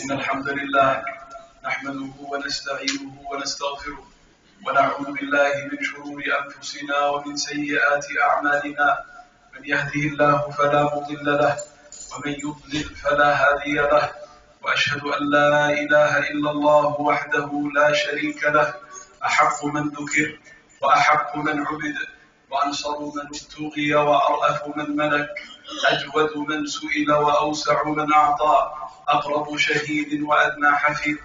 إن الحمد لله نحمده ونستعينه ونستغفره ونعوذ بالله من شرور أنفسنا ومن سيئات أعمالنا. من يهده الله فلا مضل له ومن يضلل فلا هادي له، وأشهد أن لا إله إلا الله وحده لا شريك له، أحق من ذكر وأحق من عبد وأنصر من ابتغي وأرأف من ملك، أجود من سئل وأوسع من أعطى، أقرب شهيد وأدنى حفيظ،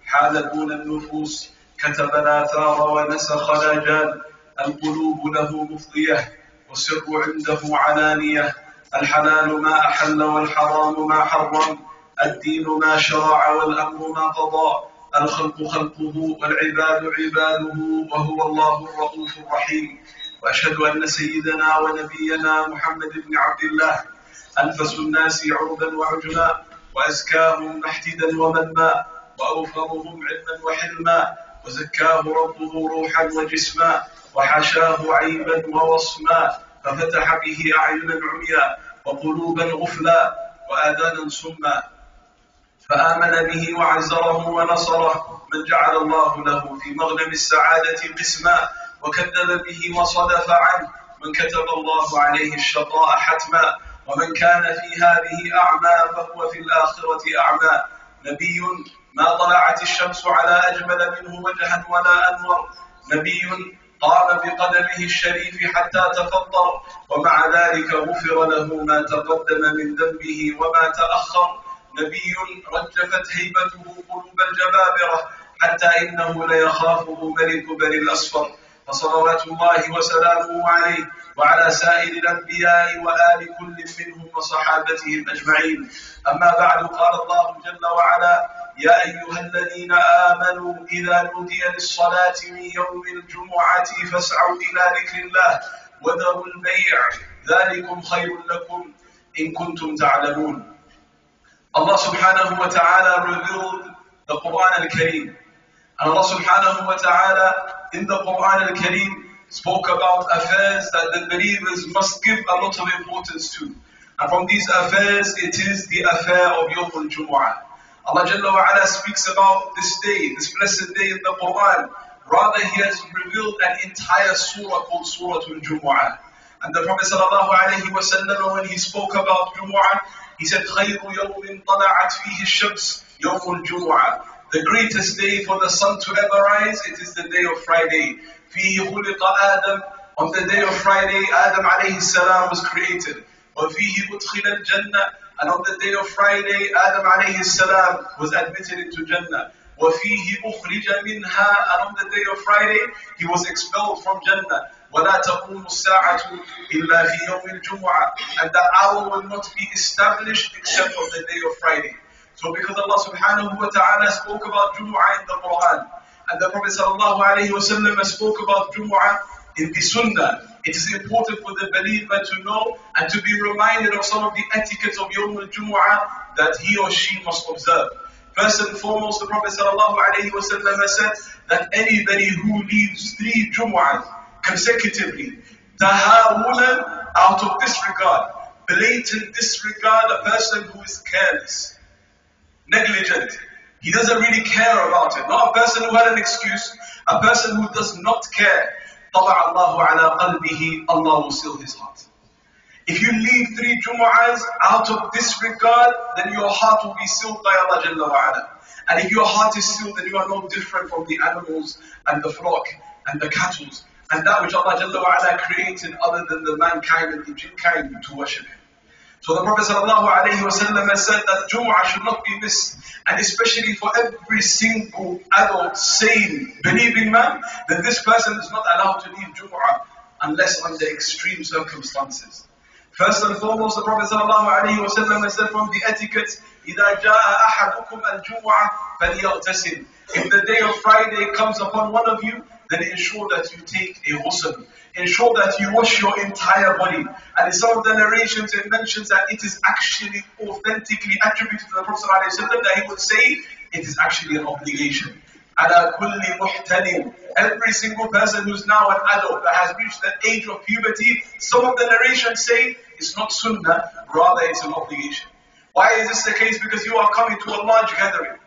حال دون النفوس، كتب الآثار ونسخ الآجال، القلوب له مفضية والسر عنده علانية، الحلال ما أحل والحرام ما حرم، الدين ما شرع والأمر ما قضى، الخلق خلقه والعباد عباده، وهو الله الرؤوف الرحيم. وأشهد أن سيدنا ونبينا محمد بن عبد الله أنفس الناس عرضا وعجلا، وأزكاهم محتدا ومنما، وأوفرهم علما وحلما، وزكاه ربه روحا وجسما، وحاشاه عيبا ووصما، ففتح به أعينا عميا وقلوبا غفلا وآذانا صما، فآمن به وعزره ونصره من جعل الله له في مغنم السعادة قسما، وكذب به وصدف عنه من كتب الله عليه الشقاء حتما، ومن كان في هذه أعمى فهو في الآخرة أعمى. نبي ما طلعت الشمس على أجمل منه وجها ولا أنور، نبي قام بقدمه الشريف حتى تفطر، ومع ذلك غفر له ما تقدم من ذنبه وما تأخر. نبي رجفت هيبته قلوب الجبابرة حتى إنه ليخافه ملك بني الأصفر، فصلوات الله وسلامه عليه وعلى سائر الأنبياء وآل كل منهم وصحابتهم أجمعين. أما بعد، قال الله جل وعلا: يا أيها الذين آمنوا إذا نودي للصلاة من يوم الجمعة فاسعوا إلى ذكر الله وذروا البيع ذلكم خير لكم إن كنتم تعلمون. Allah subhanahu wa ta'ala revealed the Quran al-Kareem. And Allah subhanahu wa ta'ala in the Quran al-Kareem spoke about affairs that the believers must give a lot of importance to. And from these affairs, it is the affair of Yawm al-Jumu'ah. Allah Jalla wa Ala speaks about this day, this blessed day in the Quran. Rather, He has revealed an entire surah called Surah al-Jumu'ah. And the Prophet sallallahu alayhi wa sallam, when he spoke about Jumu'ah, he said, خَيْرُ يَوْمٍ طَلَعَتْ فِيهِ الشَّمْسِ يَوْمُ الْجُمُعَةِ. The greatest day for the sun to ever rise, it is the day of Friday. فِيهِ خُلِقَ آدَمْ. On the day of Friday, Adam alayhi salam was created. وَفِيهِ أُدْخِلَ الْجَنَّةِ. And on the day of Friday, Adam alayhi salam was admitted into Jannah. وَفِيهِ أُخْرِجَ مِنْهَا. And on the day of Friday, he was expelled from Jannah. وَلَا تَقُومُ السَّاعَةُ إِلَّا فِي يَوْمِ الْجُمُعَةِ. And the hour will not be established except on the day of Friday. So because Allah subhanahu wa ta'ala spoke about Jumu'ah in the Quran, and the Prophet sallallahu alayhi wa sallam spoke about Jumu'ah in the Sunnah, it is important for the believer to know and to be reminded of some of the etiquettes of Yawm al-Jumu'ah that he or she must observe. First and foremost, the Prophet sallallahu alayhi wa sallam said that anybody who leaves 3 Jumu'ahs consecutively, tahawulan, out of disregard, blatant disregard, a person who is careless, negligent, he doesn't really care about it, not a person who had an excuse, a person who does not care, طَبَعَ اللَّهُ عَلَىٰ قَلْبِهِ, Allah will seal his heart. If you leave 3 Jumu'ahs out of disregard, then your heart will be sealed by Allah Jalla wa Ala. And if your heart is sealed, then you are no different from the animals and the flock and the cattle and that which Allah Jalla wa Ala created other than the mankind and the jinn kind to worship Him. So the Prophet sallallahu alayhi wa sallam said that Jumu'ah should not be missed, and especially for every single adult, sane, believing man, that this person is not allowed to leave Jumu'ah unless under extreme circumstances. First and foremost, the Prophet sallallahu alayhi wa sallam said from the etiquette, إِذَا جَاءَ أَحَدُكُمْ الْجُمُعَةِ فَلْيَغْتَسِلْ. If the day of Friday comes upon one of you, then ensure that you take a ghusl. Ensure that you wash your entire body. And in some of the narrations it mentions that it is actually authentically attributed to the Prophet ﷺ that he would say it is actually an obligation. عَلَى كُلِّ مُحْتَلٍ. Every single person who's now an adult that has reached the age of puberty, some of the narrations say it's not sunnah, rather it's an obligation. Why is this the case? Because you are coming to a large gathering.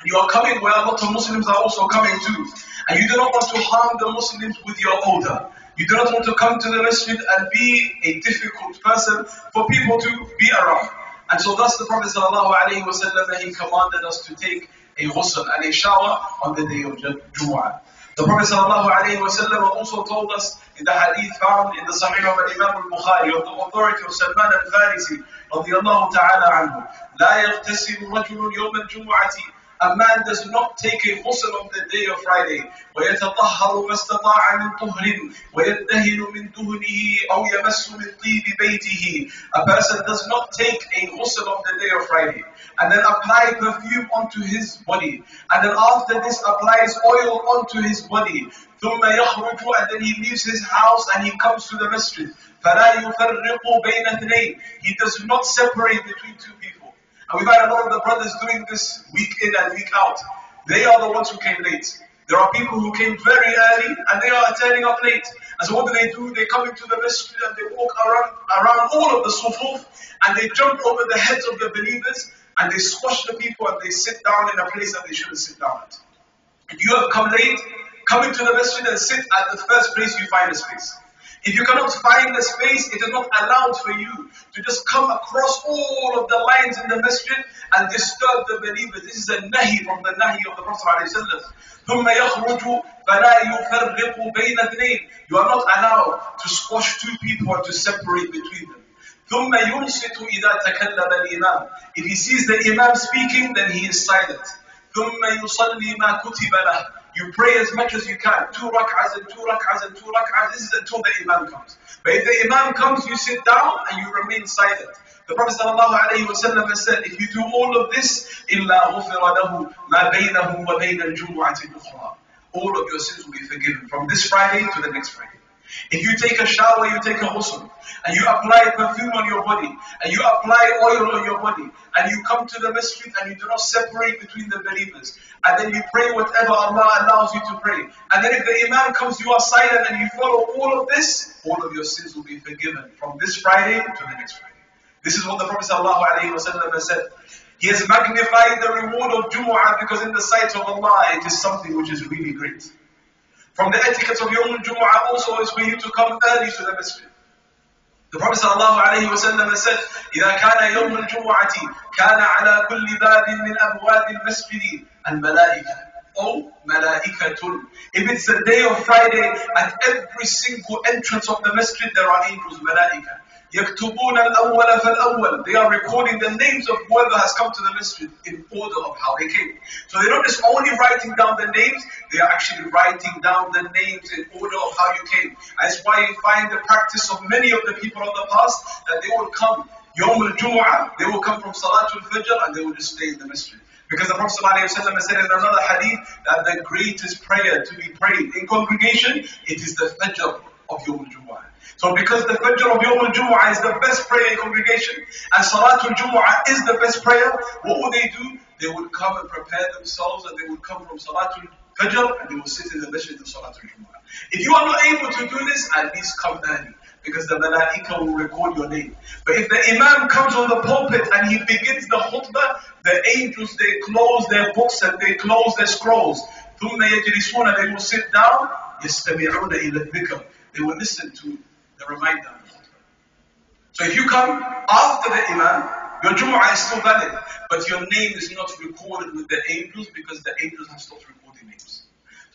You are coming where a lot of Muslims are also coming too. And you do not want to harm the Muslims with your odor. You do not want to come to the masjid and be a difficult person for people to be around. And so thus the Prophet ﷺ, he commanded us to take a ghusl and a shower on the day of Jumu'ah. The Prophet ﷺ also told us in the hadith found in the Sahih of Imam al-Bukhari of the authority of Salman al-Farisi رضي الله تعالى عنه لا يغتسل رجل يوم الجمعة. A man does not take a ghusl on the day of Friday. وَيَتَطَهَّرُ مَا اسْتَطَاعَ مِنْ طُهْرٍ وَيَدَّهِنُ مِنْ دُهْنِهِ أَوْ يَمَسُّ مِنْ طِيبِ بَيْتِهِ. A person does not take a ghusl on the day of Friday and then apply perfume onto his body, and then after this applies oil onto his body. ثُمَّ يَخْرُجُ, and then he leaves his house and he comes to the masjid. فَلَا يُفَرِّقُ بَيْنَ اثْنَيْنِ. He does not separate between two people. And we've had a lot of the brothers doing this week in and week out. They are the ones who came late. There are people who came very early and they are turning up late. And so what do? They come into the masjid and they walk around all of the sufuf and they jump over the heads of the believers and they squash the people and they sit down in a place that they shouldn't sit down at. If you have come late, come into the masjid and sit at the first place you find a space. If you cannot find the space, it is not allowed for you to just come across all of the lines in the masjid and disturb the believers. This is a nahi from the nahi of the Prophet ﷺ. ثُمَّ يَخْرُجُ فَلَا يُفَرِّقُ بَيْنَ اثْنَيْنِ. You are not allowed to squash two people or to separate between them. ثُمَّ يُنْصِتُ إِذَا تَكَلَّمَ الْإِمَامِ. If he sees the imam speaking, then he is silent. ثُمَّ يُصَلِّي مَا كُتِبَ لَهُ. You pray as much as you can. 2 rak'ahs and 2 rak'ahs and 2 rak'ahs. This is until the imam comes. But if the imam comes, you sit down and you remain silent. The Prophet ﷺ has said, if you do all of this, إِلَّا غُفِرَ لَهُ مَا بَيْنَهُ وَبَيْنَ الْجُمُعَةِ الْأُخْرَى. All of your sins will be forgiven from this Friday to the next Friday. If you take a shower, you take a ghusl, and you apply perfume on your body, and you apply oil on your body, and you come to the masjid and you do not separate between the believers, and then you pray whatever Allah allows you to pray, and then if the imam comes, you are silent and you follow all of this, all of your sins will be forgiven from this Friday to the next Friday. This is what the Prophet ﷺ has said. He has magnified the reward of Jumu'ah because in the sight of Allah it is something which is really great. From the etiquette of Yawm al-Jumu'ah also is for you to come early to the masjid. The Prophet ﷺ has said, إِذَا كَانَ يَوْمُ الْجُمُعَةِ كَانَ عَلَى كُلِّ بَابٍ مِنْ أَبْوَابِ الْمَسْجِدِ الْمَلَائِكَةِ أو مَلَائِكَةٌ. If it's the day of Friday, at every single entrance of the masjid there are angels, malaika. يَكْتُبُونَ الْأَوَّلَ فَالْأَوَّلِ. They are recording the names of whoever has come to the masjid in order of how they came. So they're not just only writing down the names, they are actually writing down the names in order of how you came. That's why you find the practice of many of the people of the past, that they will come Yawm al-Jumu'ah, they will come from Salatul Fajr and they will just stay in the masjid. Because the Prophet ﷺ said in another hadith that the greatest prayer to be prayed in congregation, it is the Fajr of Yawm al-Jumu'ah. So because the Fajr of Yawm al-Jumu'ah is the best prayer in congregation, and Salatul Jumu'ah is the best prayer, what would they do? They would come and prepare themselves and they would come from Salatul Fajr and they will sit in the masjid of Salatul Jumu'ah. If you are not able to do this, at least come early, because the malaika will record your name. But if the imam comes on the pulpit and he begins the khutbah, the angels, they close their books and they close their scrolls. ثُمَّ يَجْلِسُونَ. They will sit down. يَسْتَمِعُونَ إِلَى الذِّكْرِ. They will listen to the reminder of the khutbah. So if you come after the imam, your Jumu'ah is still valid, but your name is not recorded with the angels because the angels have stopped recording names.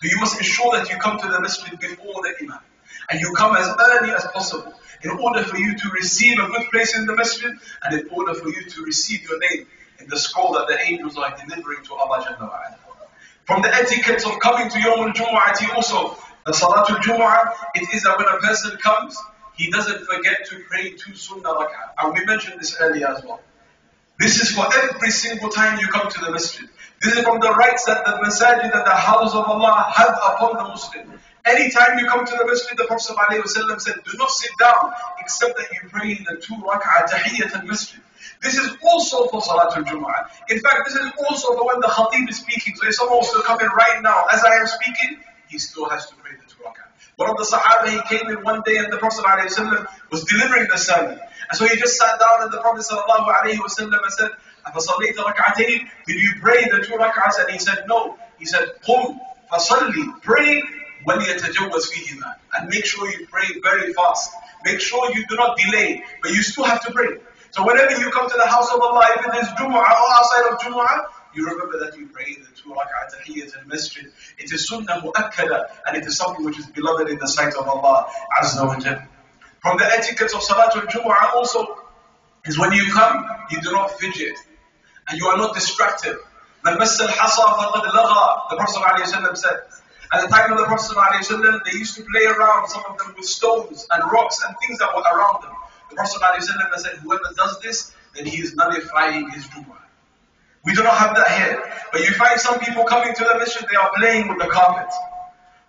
So you must ensure that you come to the masjid before the imam. And you come as early as possible in order for you to receive a good place in the masjid and in order for you to receive your name in the scroll that the angels are delivering to Allah Jalla wa Ala. From the etiquette of coming to Yawm al-Jumu'ah also, the Salatul Jumu'ah, it is that when a person comes, he doesn't forget to pray 2 sunnah rak'ah. And we mentioned this earlier as well. This is for every single time you come to the masjid. This is from the rights that the masajid and the house of Allah have upon the Muslim. Anytime you come to the masjid, the Prophet ﷺ said, do not sit down except that you pray the 2 rak'ah tahiyyat al-masjid. This is also for Salatul Jumu'ah. In fact, this is also for when the khatib is speaking. So if someone wants to come in right now, as I am speaking, he still has to pray the 2 rak'ah. One of the Sahaba, he came in one day and the Prophet ﷺ was delivering the sermon. And so he just sat down and the Prophet ﷺ said, أَفَصَلِّيتَ رَكْعَتَيْنِ? Did you pray the 2 rak'ahs? And he said, no. He said, قُمْ فَصَلِّي. Pray وَلْيَتَجَوَّزْ فِيهِمَا. And make sure you pray very fast. Make sure you do not delay, but you still have to pray. So whenever you come to the house of Allah, if it is Jumu'ah or outside of Jumu'ah, you remember that you pray the 2 rak'ah tahiyyat al-masjid. It is sunnah mu'akkada, and it is something which is beloved in the sight of Allah Azza wa Jalla. From the etiquettes of Salatul Jumu'ah also is when you come, you do not fidget, and you are not distracted. مَنْ مَسَّ الْحَصَى فَقَدْ لَغَى, the Prophet ﷺ said. At the time of the Prophet ﷺ, they used to play around, some of them with stones and rocks and things that were around them. The Prophet ﷺ said, whoever does this, then he is nullifying his Jumu'ah. We do not have that here. But you find some people coming to the masjid, they are playing with the carpet.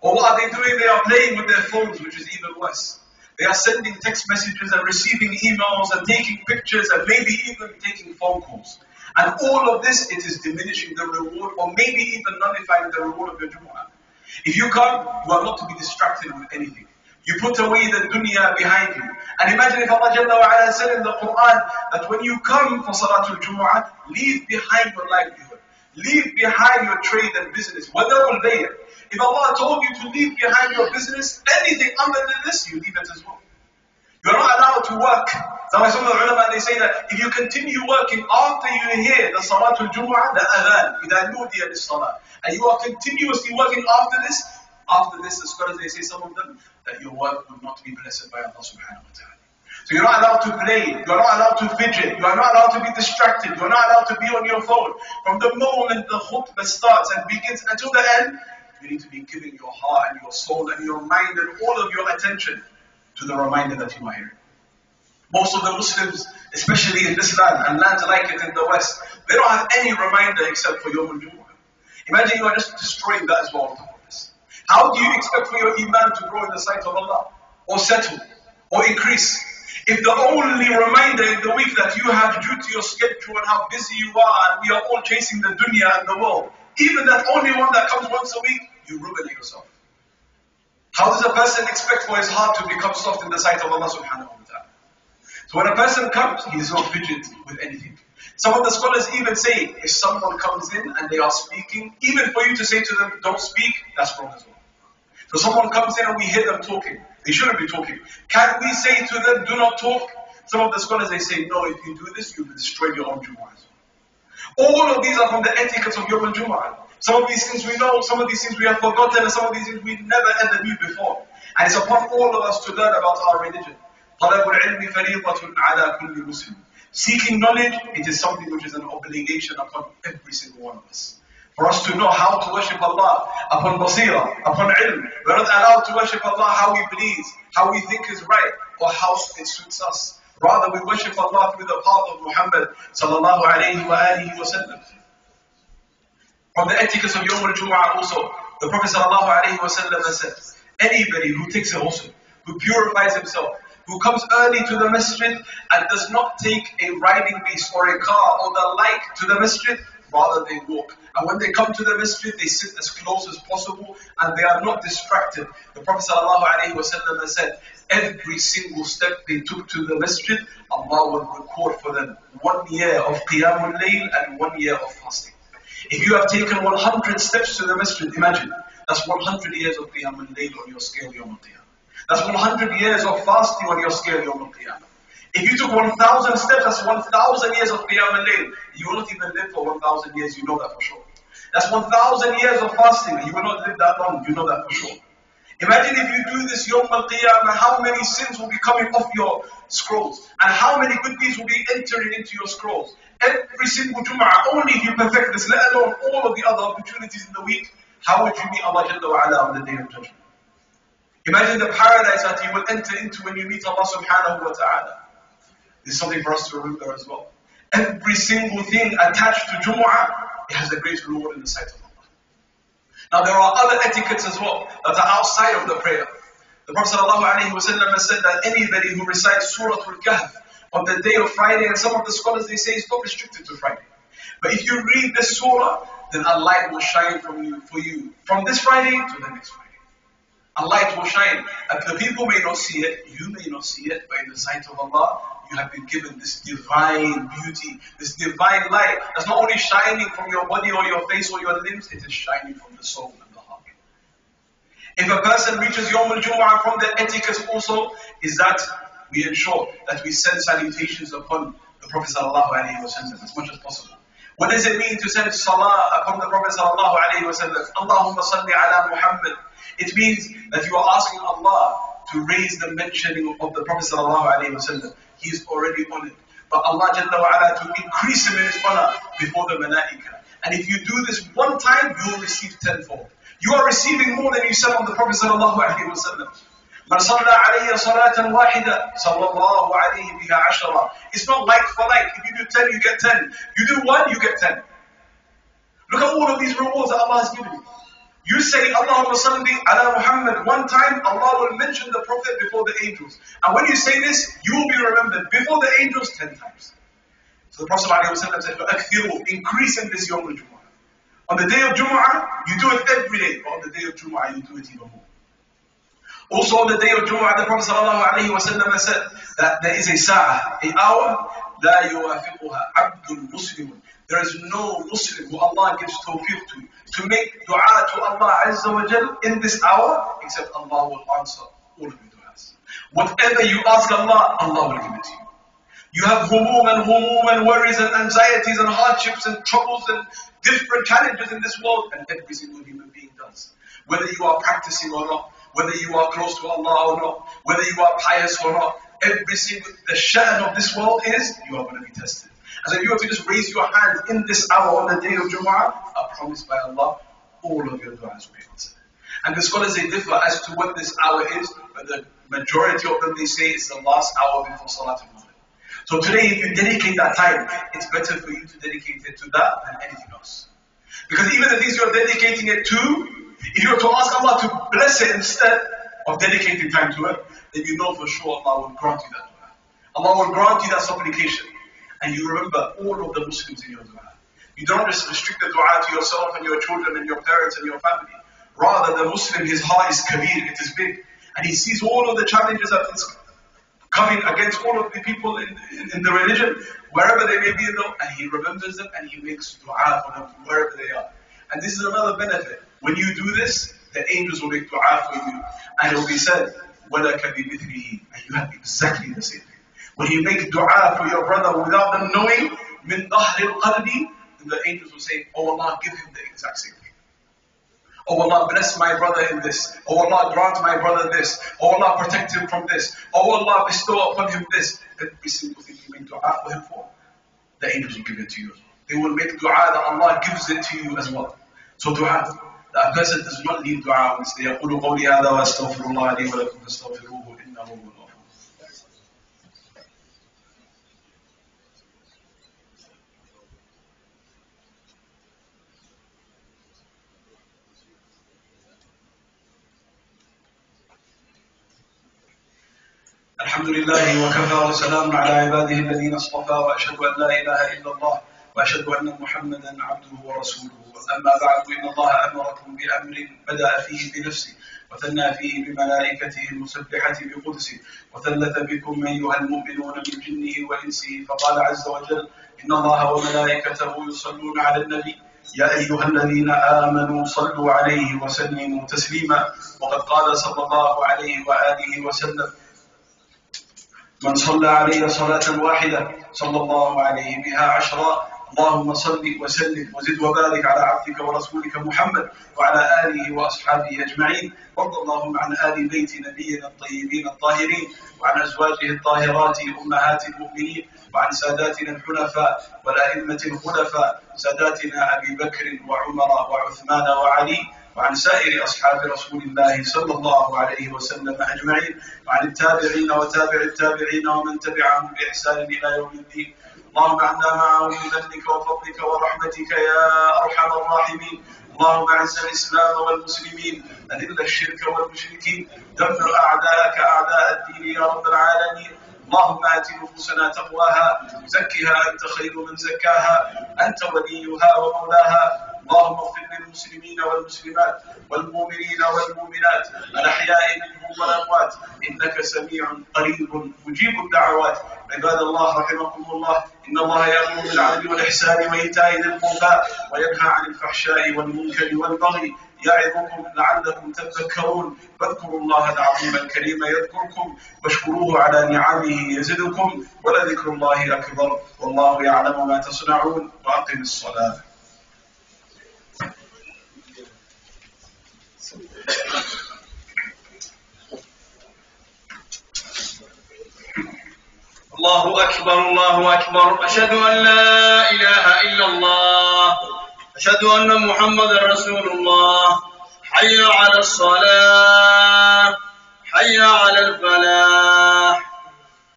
Or what are they doing? They are playing with their phones, which is even worse. They are sending text messages and receiving emails and taking pictures and maybe even taking phone calls. And all of this, it is diminishing the reward or maybe even nullifying the reward of your Jumu'ah. If you come, you are not to be distracted with anything. You put away the dunya behind you. And imagine if Allah Jalla wa Ala said in the Quran that when you come for Salatul Jumu'ah, leave behind your livelihood. Leave behind your trade and business. Whether or there. If Allah told you to leave behind your business, anything other than this, you leave it as well. You are not allowed to work. That's why some of the ulama, they say that if you continue working after you hear the Salatul Jumu'ah, the adhan, إِذَا نُودِيَ لِلصَّلَاةِ, and you are continuously working after this, the scholars, they say, some of them, that your work will not be blessed by Allah subhanahu wa ta'ala. So you're not allowed to play, you're not allowed to fidget, you're not allowed to be distracted, you're not allowed to be on your phone. From the moment the khutbah starts and begins until the end, you need to be giving your heart and your soul and your mind and all of your attention to the reminder that you are hearing. Most of the Muslims, especially in this land and lands like it in the West, they don't have any reminder except for Yawm al-Jumu'ah. Imagine you are just destroying that as well on top of this. How do you expect for your iman to grow in the sight of Allah? Or settle? Or increase? If the only reminder in the week that you have due to your schedule and how busy you are, and we are all chasing the dunya and the world, even that only one that comes once a week, you ruin yourself. How does a person expect for his heart to become soft in the sight of Allah subhanahu wa ta'ala? So when a person comes, he is not fidget with anything. Some of the scholars even say, if someone comes in and they are speaking, even for you to say to them, don't speak, that's wrong as well. So someone comes in and we hear them talking. They shouldn't be talking. Can we say to them, do not talk? Some of the scholars, they say, no, if you do this, you will destroy your own Jumu'ah as well. All of these are from the etiquettes of Yawm al-Jumu'ah. Some of these things we know, some of these things we have forgotten, and some of these things we never ever knew before. And it's upon all of us to learn about our religion. طَلَبُ الْعِلْمِ فَرِيضَةٌ عَلَى كُلِّ مُسْلِمٍ. Seeking knowledge, it is something which is an obligation upon every single one of us. For us to know how to worship Allah upon basira, upon ilm. We are not allowed to worship Allah how we please, how we think is right, or how it suits us. Rather, we worship Allah through the path of Muhammad sallallahu alayhi wa alihi wa sallam. From the etiquettes of Yawm al-Jumu'ah also, the Prophet sallallahu alayhi wa sallam said, anybody who takes a ghusl, who purifies himself, who comes early to the masjid and does not take a riding beast or a car or the like to the masjid, rather they walk. And when they come to the masjid, they sit as close as possible and they are not distracted. The Prophet ﷺ said, every single step they took to the masjid, Allah will record for them 1 year of Qiyamul Layl and 1 year of fasting. If you have taken 100 steps to the masjid, imagine, that's 100 years of Qiyamul Layl on your scale, Yawm al-Qiyamah. That's 100 years of fasting on your scale, Yawm al-Qiyamah. If you took 1,000 steps, that's 1,000 years of Qiyam al-Layl. You will not even live for 1,000 years, you know that for sure. That's 1,000 years of fasting, you will not live that long, you know that for sure. Imagine if you do this Yawm al-Qiyamah, how many sins will be coming off your scrolls, and how many good deeds will be entering into your scrolls. Every single Jum'ah, only if you perfect this, let alone all of the other opportunities in the week, how would you meet Allah Jalla wa Ala on the Day of Judgment? Imagine the paradise that you will enter into when you meet Allah subhanahu wa ta'ala. This is something for us to remember as well. Every single thing attached to Jumu'ah, it has a great reward in the sight of Allah. Now there are other etiquettes as well that are outside of the prayer. The Prophet ﷺ has said that anybody who recites Surah Al-Kahf on the day of Friday, and some of the scholars they say it's not restricted to Friday. But if you read this surah, then a light will shine for you from this Friday to the next Friday. A light will shine. And the people may not see it, you may not see it, but in the sight of Allah, you have been given this divine beauty, this divine light that's not only shining from your body or your face or your limbs, it is shining from the soul and the heart. If a person reaches Yawm al-Jumu'ah, from the etiquette also is that we ensure that we send salutations upon the Prophet ﷺ as much as possible. What does it mean to send salah upon the Prophet ﷺ? Allahumma salli ala Muhammad. It means that you are asking Allah to raise the mentioning of the Prophet ﷺ. He is already on it. But Allah Jalla wa Ala to increase him in his honor before the malaika. And if you do this one time, you will receive tenfold. You are receiving more than you said on the Prophet ﷺ. من صلى علي صلاة واحدة صلى الله عليه بها عشرة. It's not like for like. If you do 10, you get 10. You do 1, you get 10. Look at all of these rewards that Allah has given you. You say Allahumma salli ala Muhammad one time, Allah will mention the Prophet before the angels. And when you say this, you will be remembered before the angels 10 times. So the Prophet ﷺ said, فَأَكْثِرُوا, increase in this Yawm al-Jumu'ah. On the day of Jumu'ah, you do it every day. But on the day of Jumu'ah, you do it even more. Also on the day of Jumu'ah, the Prophet ﷺ said that there is a sa'ah, an hour, لَا يُوَافِقُهَا عَبْدٌ مُسْلِمٌ. There is no Muslim who Allah gives tawfiq to make dua to Allah Azza wa Jal in this hour, except Allah will answer all of your du'as. Whatever you ask Allah, Allah will give it to you. You have humum and worries and anxieties and hardships and troubles and different challenges in this world, and every single human being does. Whether you are practicing or not, whether you are close to Allah or not, whether you are pious or not, every single, the sha'n of this world is, you are going to be tested. As if you were to just raise your hand in this hour on the day of Jumu'ah, I promise by Allah, all of your du'as will be answered. And the scholars, they differ as to what this hour is, but the majority of them, they say it's the last hour before Salat al-Maghrib. So today, if you dedicate that time, it's better for you to dedicate it to that than anything else. Because even the things you're dedicating it to, if you were to ask Allah to bless it instead of dedicating time to it, then you know for sure Allah will grant you that dua. Allah will grant you that supplication. And you remember all of the Muslims in your dua. You don't just restrict the dua to yourself and your children and your parents and your family. Rather, the Muslim, his heart is kabir, it is big. And he sees all of the challenges that is coming against all of the people in the religion, wherever they may be, and he remembers them and he makes dua for them wherever they are. And this is another benefit. When you do this, the angels will make dua for you. And it will be said, وَلَكَ بِمِثْلِهِ. And you have exactly the same thing. When you make dua for your brother without them knowing, مِنْ ظَهْرِ الْقَلْبِ, then the angels will say, oh Allah, give him the exact same thing. Oh Allah, bless my brother in this. Oh Allah, grant my brother this. Oh Allah, protect him from this. Oh Allah, bestow upon him this. Every single thing you make dua for him for, the angels will give it to you as well. They will make dua that Allah gives it to you as well. So dua, that person does not need dua when they يقول قولي هذا وأستغفر الله لي ولكم فاستغفروه إنه هو الغفور. الحمد لله وكفى وسلام على عباده الذين اصطفى وأشهد أن لا إله إلا الله وأشهد أن محمدا عبده ورسوله. أما بعد، إن الله أمركم بأمر بدأ فيه بنفسه وثنى فيه بملائكته المسبحة بقدسه وثلث بكم أيها المؤمنون من جنه وإنسه فقال عز وجل إن الله وملائكته يصلون على النبي يا أيها الذين آمنوا صلوا عليه وسلموا تسليما. وقد قال صلى الله عليه وآله وسلم من صلى علي صلاة واحدة صلى الله عليه بها عشرا. اللهم صل وسلم وزد وبارك على عبدك ورسولك محمد وعلى آله وأصحابه أجمعين. وارض اللهم عن آل بيت نبينا الطيبين الطاهرين وعن أزواجه الطاهرات أمهات المؤمنين وعن ساداتنا الحنفاء والأئمة الخلفاء ساداتنا أبي بكر وعمر وعثمان وعلي وعن سائر أصحاب رسول الله صلى الله عليه وسلم أجمعين وعن التابعين وتابع التابعين ومن تبعهم بإحسان إلى يوم الدين. اللهم عنا معهم بمنك وفضلك ورحمتك يا أرحم الراحمين. اللهم أعز الإسلام والمسلمين، أذل الشرك والمشركين، دمر أعداءك أعداء الدين يا رب العالمين. اللهم آت نفوسنا تقواها زكها أنت خير من زكاها أنت وليها ومولاها. اللهم اغفر المسلمين والمسلمات والمؤمنين والمؤمنات الأحياء منهم والأموات إنك سميع قريب مجيب الدعوات. عباد الله رحمكم الله، إن الله يأمر بالعدل والإحسان وإيتاء ذي القربى وينهى عن الفحشاء والمنكر والبغي يعظكم لعلكم تذكرون. فاذكروا الله العظيم الكريم يذكركم واشكروه على نعمه يزدكم ولذكر الله أكبر والله يعلم ما تصنعون. وأقم الصلاة. الله أكبر الله أكبر. أشهد أن لا إله إلا الله، أشهد أن محمد رسول الله. حي على الصلاة، حي على الفلاح،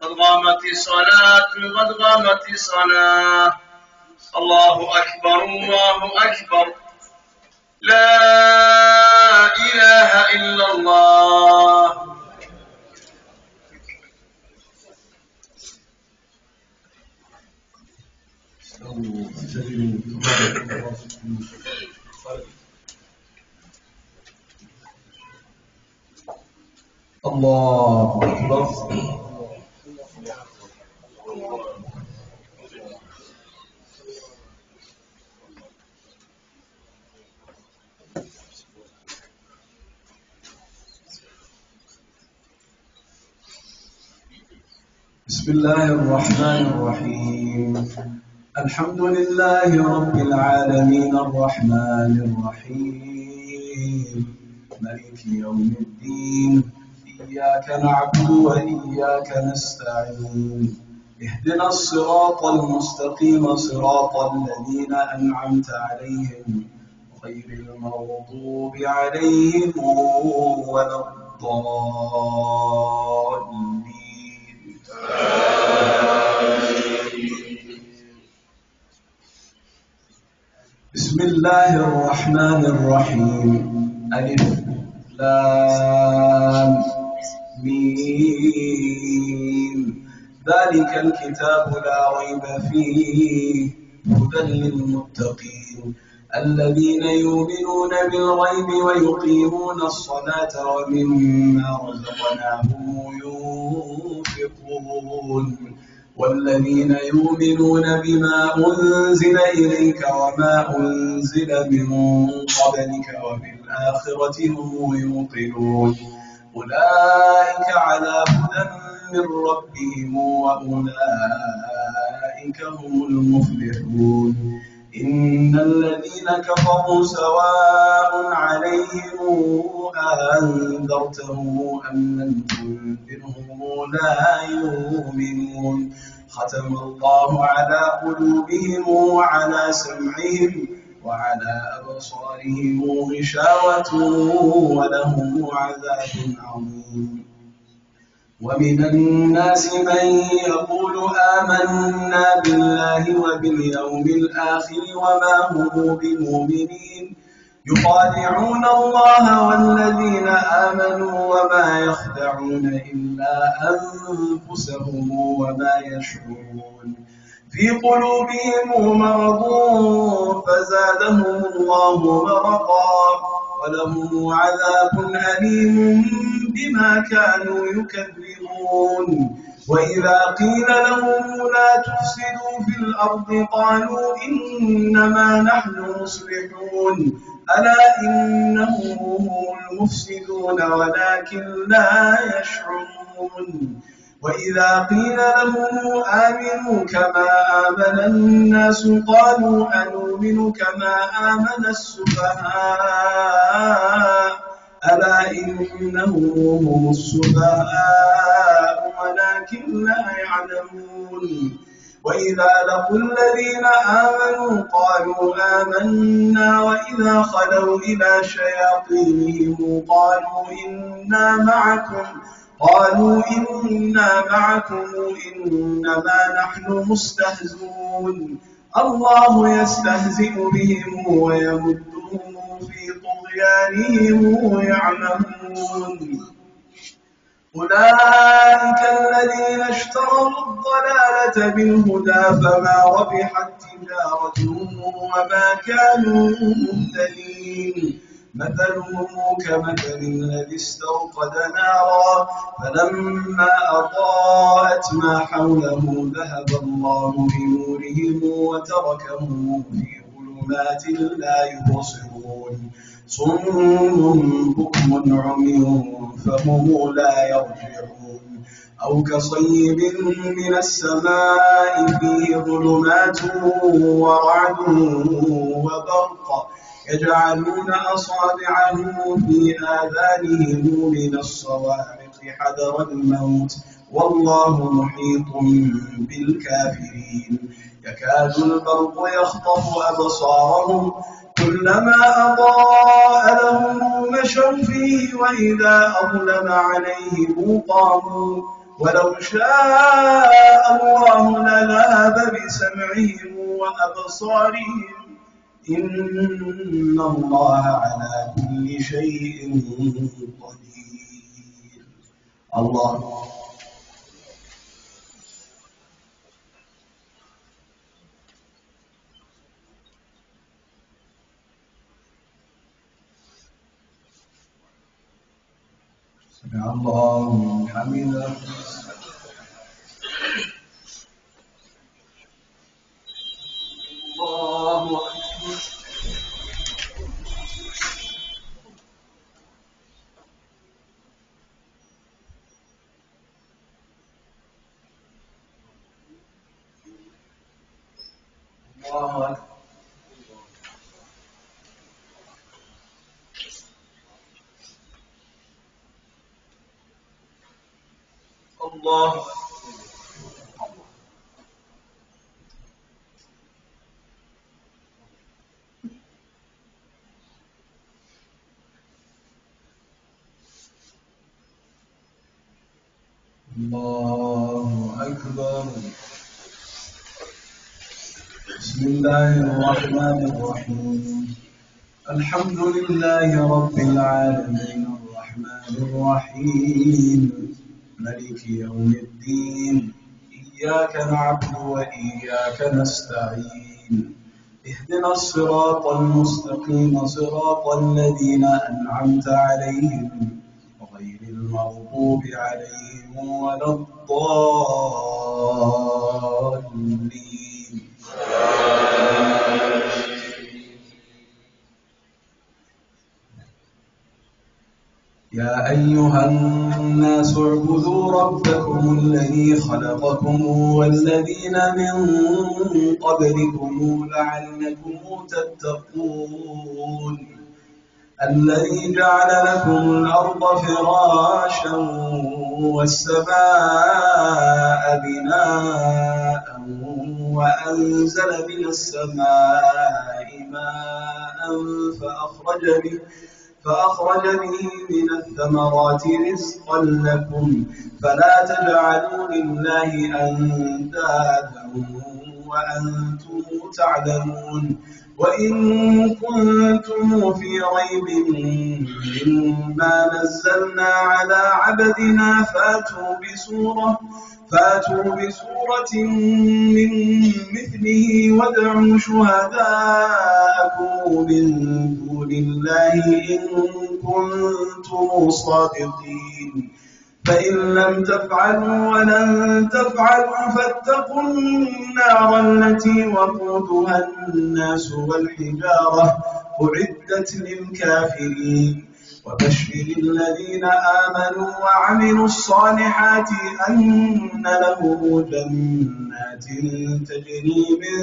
قد قامت الصلاة قد قامت الصلاة. الله أكبر الله أكبر. لا إله إلا الله. الله أكبر. بسم الله الرحمن الرحيم. الحمد لله رب العالمين الرحمن الرحيم مالك يوم الدين. إياك نعبد وإياك نستعين. اهدنا الصراط المستقيم صراط الذين أنعمت عليهم غير المغضوب عليهم ولا الضالين. بسم الله الرحمن الرحيم. ألف لام ميم. ذلك الكتاب لا ريب فيه هدى للمتقين الذين يؤمنون بالغيب ويقيمون الصلاة ومما رزقناهم ينفقون والذين يؤمنون بما أنزل إليك وما أنزل من قبلك وبالآخرة هم يوقنون. أولئك على هدى من ربهم وأولئك هم المفلحون. إن الذين كفروا سواء عليهم أنذرتهم أم لم تنذرهم لا يؤمنون. ختم الله على قلوبهم وعلى سمعهم وعلى أبصارهم غشاوة ولهم عذاب عظيم. ومن الناس من يقول آمنا بالله وباليوم الآخر وما هم بمؤمنين يخادعون الله والذين آمنوا وما يخدعون إلا أنفسهم وما يشعرون. في قلوبهم مرض فزادهم الله مرضا ولهم عذاب أليم بما كانوا يكذبون. وإذا قيل لهم لا تفسدوا في الأرض قالوا إنما نحن مصلحون ألا إنهم هم المفسدون ولكن لا يشعرون. وإذا قيل لهم آمنوا كما آمن الناس قالوا أنؤمن كما آمن السفهاء ألا إنهم هم السفهاء ولكن لا يعلمون. وإذا لقوا الذين آمنوا قالوا آمنا وإذا خلوا إلى شياطينهم قالوا إنا معكم إنما نحن مستهزئون. الله يستهزئ بهم ويمدهم في طغيانهم يعمهون. أولئك الذين اشتروا الضلالة بالهدى فما ربحت تجارتهم وما كانوا مهتدين مثلهم كمثل الذي استوقد نارا فلما أضاءت ما حوله ذهب الله بنورهم وتركهم في ظلمات لا يبصرون صم بكم عمي فهم لا يرجعون أو كصيب من السماء فيه ظلمات ورعد وبرق يجعلون أصابعهم في آذانهم من الصواعق حذر الموت والله محيط بالكافرين يكاد البرق يخطف أبصارهم كلما أضاء لهم مشوا فيه وإذا أظلم عليهم قاموا ولو شاء الله لذهب بسمعهم وأبصارهم إن الله على كل شيء قدير. الله سمع الله لمن حمده. الله أكبر. الله أكبر. الله الله أكبر. بسم الله الرحمن الرحيم الحمد لله رب العالمين الرحمن الرحيم ملك يوم الدين إياك نعبد وإياك نستعين اهدنا الصراط المستقيم صراط الذين أنعمت عليهم غير المغضوب عليهم ولا الضالين. يا أيها الناس اعبدوا ربكم الذي خلقكم والذين من قبلكم لعلكم تتقون الذي جعل لكم الأرض فراشا والسماء بناء وأنزل من السماء ماء فأخرج به من الثمرات رزقا لكم فلا تجعلوا لله أندادا وأنتم تعلمون وإن كنتم في ريب مما نزلنا على عبدنا فاتوا بسورة من مثله وادعوا شهداءكم من دون الله إن كنتم صادقين فإن لم تفعلوا ولن تفعلوا فاتقوا النار التي وقودها الناس والحجارة أعدت للكافرين وبشر الذين آمنوا وعملوا الصالحات أن لهم جنات تجري من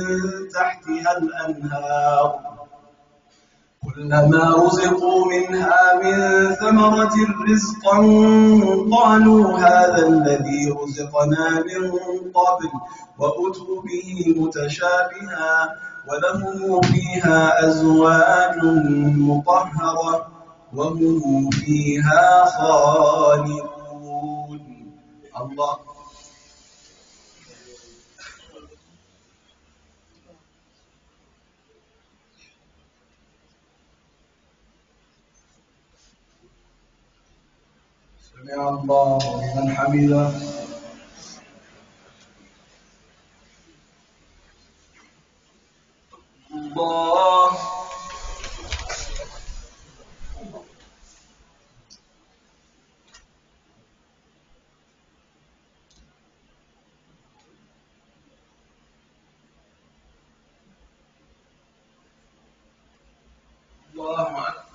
تحتها الأنهار كلما رزقوا منها من ثمرة رزقا قالوا هذا الذي رزقنا من قبل وأتوا به متشابها ولهم فيها أزواج مطهرة وهم فيها خالدون. الله سمع الله لمن حمده. الله الله أكبر.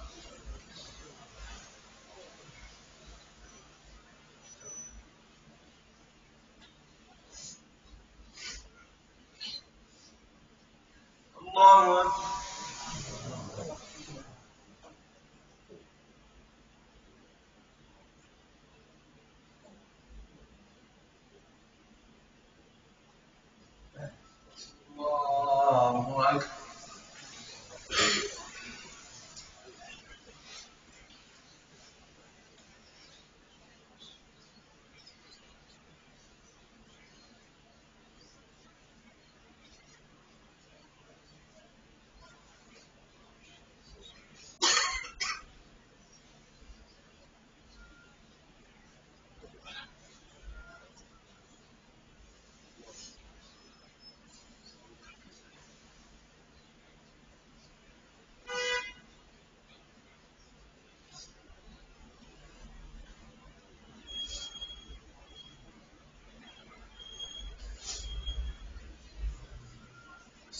الله أكبر. الله أكبر.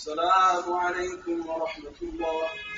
السلام عليكم ورحمة الله.